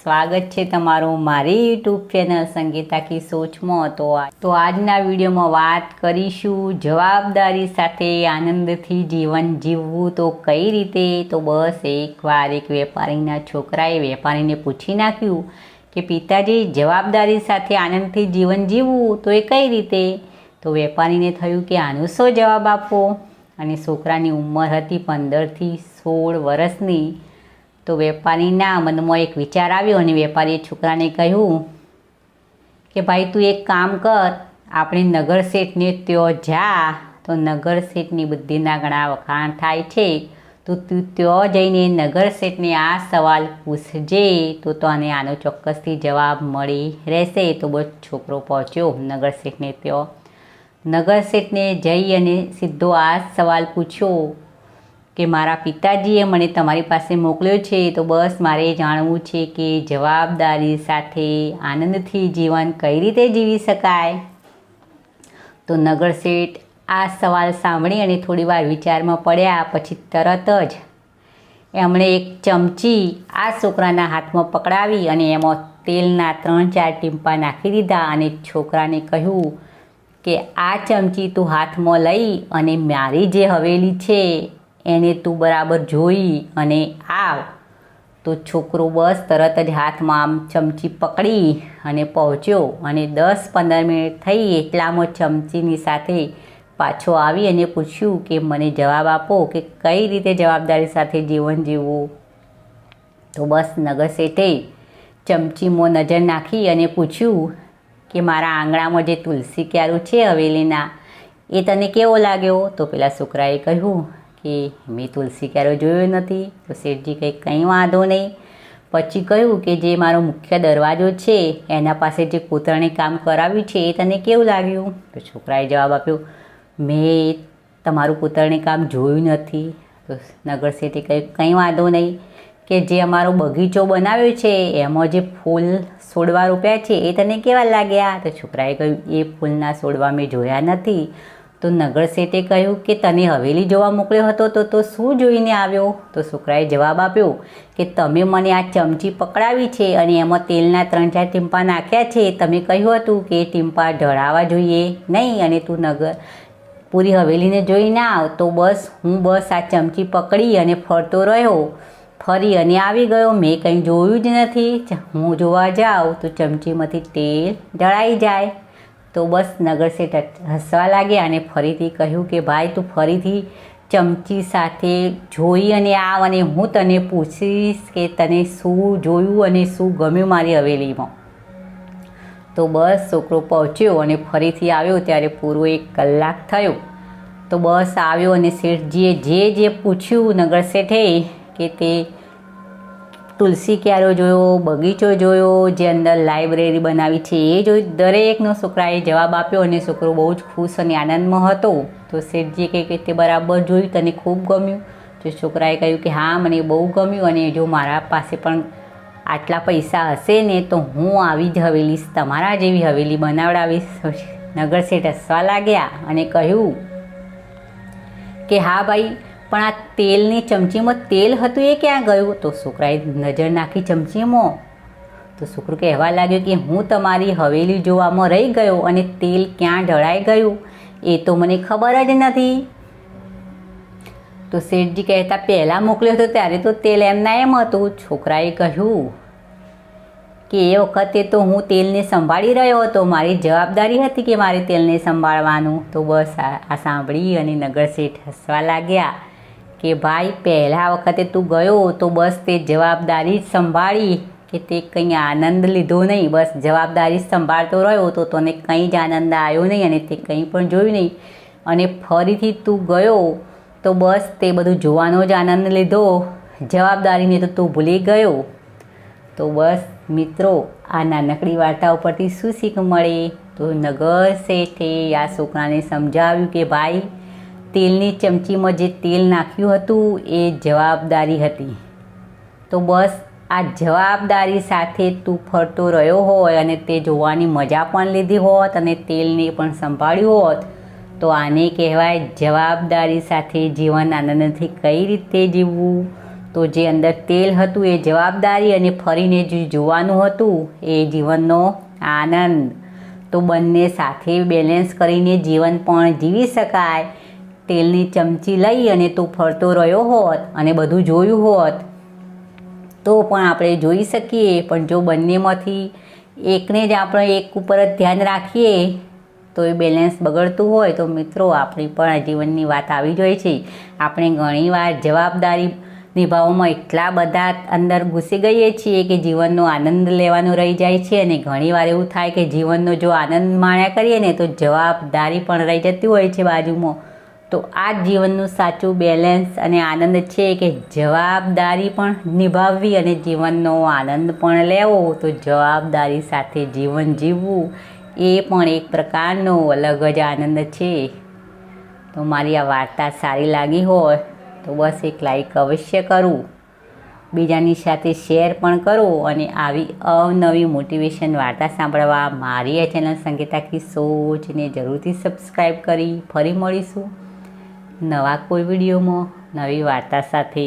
સ્વાગત છે તમારું મારી યુટ્યુબ ચેનલ સંગીતા કી સોચમાં। તો આજના વિડીયોમાં વાત કરીશું જવાબદારી સાથે આનંદથી જીવન જીવવું તો કઈ રીતે। તો બસ એકવાર એક વેપારીના છોકરાએ વેપારીને પૂછી નાખ્યું કે પિતાજી જવાબદારી સાથે આનંદથી જીવન જીવવું તો એ કઈ રીતે। તો વેપારીને થયું કે આનો શું જવાબ આપવો। અને છોકરાની ઉંમર હતી 15 થી 16 વર્ષની। તો વેપારીના મનમાં એક વિચાર આવ્યો અને વેપારીએ છોકરાને કહ્યું કે ભાઈ તું એક કામ કર, આપણે નગર શેઠને ત્યાં જા। તો નગર શેઠની બુદ્ધિના ઘણા વખાણ થાય છે, તો તું ત્યાં જઈને નગર શેઠને આ સવાલ પૂછજે તો તને આનો ચોક્કસથી જવાબ મળી રહેશે। તો બસ છોકરો પહોંચ્યો નગર શેઠને ત્યાં। નગર શેઠને જઈ અને સીધો આ સવાલ પૂછ્યો કે મારા પિતાજીએ મને તમારી પાસે મોકલ્યો છે, તો બસ મારે જાણવું છે કે જવાબદારી સાથે આનંદથી જીવન કઈ રીતે જીવી શકાય। તો નગર શેઠ આ સવાલ સાંભળી અને થોડીવાર વિચારમાં પડ્યા, પછી તરત જ એમણે એક ચમચી આ છોકરાના હાથમાં પકડાવી અને એમાં તેલના 3-4 ટીમ્પા નાખી દીધા અને છોકરાને કહ્યું કે આ ચમચી તું હાથમાં લઈ અને મારી જે હવેલી છે એને તું બરાબર જોઈ અને આવ। તો છોકરો બસ તરત જ હાથમાં આમ ચમચી પકડી અને પહોંચ્યો અને 10-15 મિનિટ થઈ એટલામાં ચમચીની સાથે પાછો આવી અને પૂછ્યું કે મને જવાબ આપો કે કઈ રીતે જવાબદારી સાથે જીવન જીવવું। તો બસ નગર શેઠે ચમચીમાં નજર નાખી અને પૂછ્યું કે મારા આંગણામાં જે તુલસી ક્યારું છે હવેલીના એ તને કેવો લાગ્યો। તો પેલા છોકરાએ કહ્યું કે મેં તુલસી ક્યારો જોયો નથી। તો શેઠજી કંઈ વાંધો નહીં। પછી કહ્યું કે જે મારો મુખ્ય દરવાજો છે એના પાસે જે કોતરણી કામ કરાવ્યું છે એ તને કેવું લાગ્યું। તો છોકરાએ જવાબ આપ્યો મેં તમારું કોતરણી કામ જોયું નથી। તો નગર શેઠે કહ્યું કંઈ વાંધો નહીં, કે જે અમારો બગીચો બનાવ્યો છે એમાં જે ફૂલ છોડવા રોપ્યા છે એ તને કેવા લાગ્યા। તો છોકરાએ કહ્યું એ ફૂલના છોડવા મેં જોયા નથી। તો નગર શેઠે કહ્યું કે તને હવેલી જોવા મોકલ્યો હતો તો શું જોઈને આવ્યો। તો છોકરાએ જવાબ આપ્યો કે તમે મને આ ચમચી પકડાવી છે અને એમાં તેલના 3-4 ટીમ્પા નાખ્યા છે, તમે કહ્યું હતું કે એ ટીમ્પા ઢળાવા જોઈએ નહીં અને તું નગર પૂરી હવેલીને જોઈને આવ। તો બસ હું આ ચમચી પકડી અને ફરતો રહ્યો, ફરી અને આવી ગયો, મેં કંઈ જોયું જ નથી। હું જોવા જાઉં તો ચમચીમાંથી તેલ ઢળાઈ જાય। તો બસ નગર શેઠ હસવા લાગ્યા અને ફરીથી કહ્યું કે ભાઈ તું ફરીથી ચમચી સાથે જોઈ અને આવ અને હું તને પૂછીશ કે તને શું જોયું અને શું ગમ્યું મારી હવેલીમાં। તો બસ છોકરો પહોંચ્યો અને ફરીથી આવ્યો ત્યારે પૂરો 1 કલાક થયો। તો બસ આવ્યો અને શેઠજીએ જે પૂછ્યું નગર શેઠે કે તે તુલસી ક્યારો જોયો, બગીચો જોયો, જે અંદર લાઇબ્રેરી બનાવી છે એ જોયું, દરેકનો છોકરાએ જવાબ આપ્યો અને છોકરો બહુ જ ખુશ અને આનંદમાં હતો। તો શેઠજીએ કહ્યું કે તે બરાબર જોયું, તને ખૂબ ગમ્યું। તો છોકરાએ કહ્યું કે હા મને બહુ ગમ્યું અને જો મારા પાસે પણ આટલા પૈસા હશે ને તો હું આવી જ હવેલી તમારા જેવી હવેલી બનાવડાવીશ। નગર શેઠ હસવા લાગ્યા અને કહ્યું કે હા ભાઈ પણ આ તેલની ચમચીમાં તેલ હતું એ ક્યાં ગયું। તો છોકરાએ નજર નાખી ચમચીમાં। તો છોકરો કહેવા લાગ્યો કે હું તમારી હવેલી જોવામાં રહી ગયો અને તેલ ક્યાં ઢળાઈ ગયું એ તો મને ખબર જ નથી। તો શેઠજી કહેતા પહેલાં મોકલ્યો હતો ત્યારે તો તેલ એમના એમ હતું। છોકરાએ કહ્યું કે એ વખતે તો હું તેલને સંભાળી રહ્યો હતો, મારી જવાબદારી હતી કે મારે તેલને સંભાળવાનું। તો બસ આ સાંભળી અને નગર શેઠ હસવા લાગ્યા કે ભાઈ પહેલાં વખતે તું ગયો તો બસ તે જવાબદારી જ સંભાળી કે તે કંઈ આનંદ લીધો નહીં, બસ જવાબદારી જ સંભાળતો રહ્યો તો તને કંઈ જ આનંદ આવ્યો નહીં અને તે કંઈ પણ જોયું નહીં। અને ફરીથી તું ગયો તો બસ તે બધું જોવાનો જ આનંદ લીધો, જવાબદારીને તો તું ભૂલી ગયો। તો બસ મિત્રો આ નાનકડી વાર્તા ઉપરથી શું શીખ મળે। તો નગર શેઠે આ છોકરાને સમજાવ્યું કે ભાઈ તેલની ચમચીમાં જે તેલ નાખ્યું હતું એ જવાબદારી હતી। તો બસ આ જવાબદારી સાથે તું ફરતો રહ્યો હોય અને તે જોવાની મજા પણ લીધી હોત અને તેલને પણ સંભાળ્યું હોત તો આને કહેવાય જવાબદારી સાથે જીવન આનંદથી કઈ રીતે જીવવું। તો જે અંદર તેલ હતું એ જવાબદારી અને ફરીને જે જોવાનું હતું એ જીવનનો આનંદ. તો બંને સાથે બેલેન્સ કરીને જીવન પણ જીવી શકાય. તેલની ચમચી લઈ અને તું ફરતો રહ્યો હોત અને બધું જોયું હોત તો પણ આપણે જોઈ શકીએ, પણ જો બંનેમાંથી એકને જ આપણે એક ઉપર જ ધ્યાન રાખીએ તો એ બેલેન્સ બગડતું હોય તો મિત્રો આપણી પણ જીવનની વાત આવી જ હોય છે. આપણે ઘણીવાર જવાબદારી નિભાવવામાં એટલા બધા અંદર ઘૂસી ગઈએ છીએ કે જીવનનો આનંદ લેવાનો રહી જાય છે, અને ઘણીવાર એવું થાય કે જીવનનો જો આનંદ માણ્યા કરીએ ને તો જવાબદારી પણ રહી જતી હોય છે બાજુમાં. તો આ જ જીવનનું સાચું બેલેન્સ અને આનંદ છે કે જવાબદારી પણ નિભાવવી અને જીવનનો આનંદ પણ લેવો. તો જવાબદારી સાથે જીવન જીવવું એ પણ એક પ્રકારનો અલગ જ આનંદ છે. તો મારી આ વાર્તા સારી લાગી હોય તો બસ એક લાઈક અવશ્ય કરું, બીજાની સાથે શેર પણ કરો, અને આવી અવનવી મોટિવેશન વાર્તા સાંભળવા મારી આ ચેનલ સંગીતા કી સોચને જરૂરથી સબસ્ક્રાઈબ કરી ફરી મળીશું નવા કોઈ વિડીયોમાં નવી વાર્તા સાથે.